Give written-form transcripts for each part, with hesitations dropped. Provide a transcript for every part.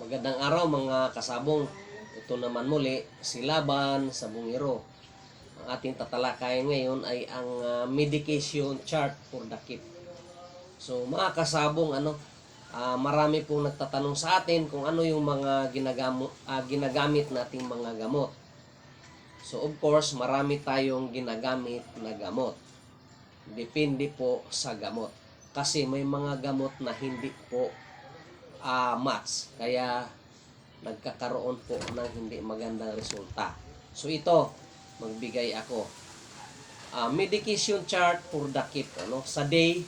Magandang araw mga kasabong. Ito naman muli si Laban sa Bungiro. Ang ating tatalakayan ngayon ay ang medication chart for the kip. So mga kasabong, marami pong nagtatanong sa atin kung ano yung mga ginagamit nating mga gamot. So of course, marami tayong ginagamit na gamot. Depende po sa gamot. Kasi may mga gamot na hindi po match. Kaya nagkakaroon po ng hindi magandang resulta. So ito, magbigay ako. Medication chart for the kip. Sa day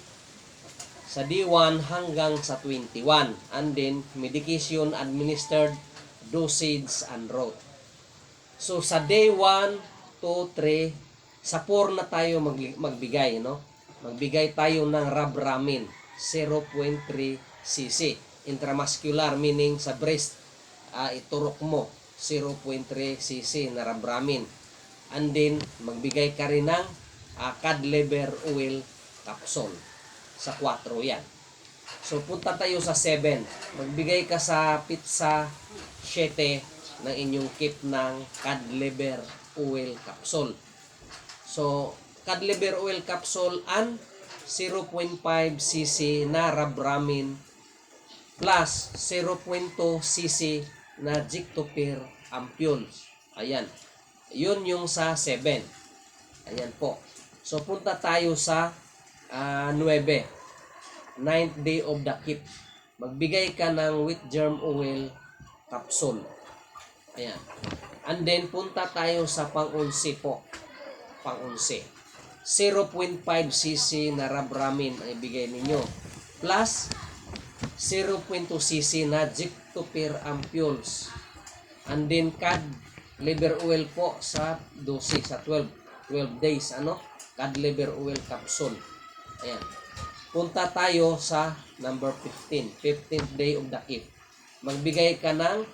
1 hanggang sa 21. And then, medication administered, dosage, and route. So sa day 1, 2, 3, sa 4 na tayo magbigay. Magbigay tayo ng Rabramine, 0.3 cc. Intramuscular, meaning sa breast, iturok mo 0.3 cc na Rabramine. And then magbigay ka rin ng cod liver oil capsule sa 4 yan. So punta tayo sa 7. Magbigay ka sa pizza 7 ng inyong kip ng cod liver oil capsule. So cod liver oil capsule and 0.5 cc na Rabramine plus 0.2 cc na Zictopir ampules. Ayan. Yun yung sa 7. Ayan po. So, punta tayo sa 9. 9th day of the kip. Magbigay ka ng wheat germ oil capsule. Ayan. And then, punta tayo sa pang-11 po. Pang-11. 0.5 cc na Rabramine ang ibigay ninyo. Plus 0.2 cc na Zictopir ampules. And then cod liver oil po sa 12 days. Cod liver oil capsule. Ayan. Punta tayo sa number 15. 15th day of the kip. Magbigay ka ng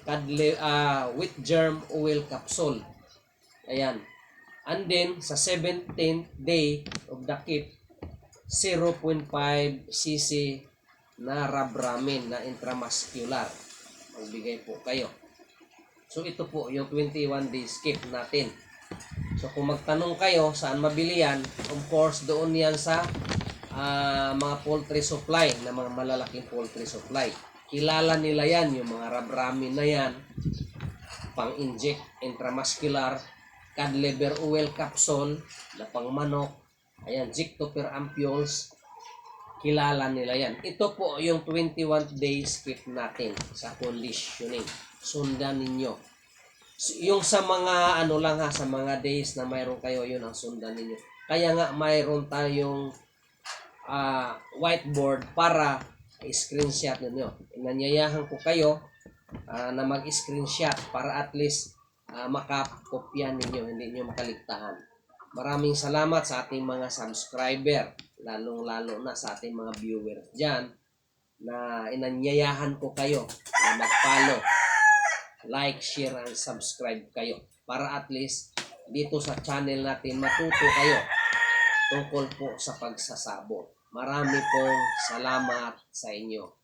wheat germ oil capsule. Ayan. And then sa 17th day of the kip, 0.5 cc na Rabramine na intramuscular. Magbigay po kayo. So ito po yung 21 days kip natin. So kung magtanong kayo saan mabili yan, of course doon yan sa mga poultry supply, na mga malalaking poultry supply. Kilala nila yan, yung mga Rabramine na yan, pang-inject intramuscular, cod liver oil capsule na pang manok, ayan, Zictopir ampules, kilala nila yan. Ito po yung 21 days kip natin sa conditioning. Sundan ninyo. Yung sa mga sa mga days na mayroon kayo, yun ang sundan ninyo. Kaya nga mayroon tayong whiteboard para screenshot ninyo. Inanyayahan ko kayo na mag-screenshot para at least makakopya ninyo, hindi nyo makaligtaan. Maraming salamat sa ating mga subscriber, lalong-lalo na sa ating mga viewers dyan, na inanyayahan ko kayo na mag-follow, like, share, and subscribe kayo para at least dito sa channel natin matuto kayo tungkol po sa pagsasabong. Marami pong salamat sa inyo.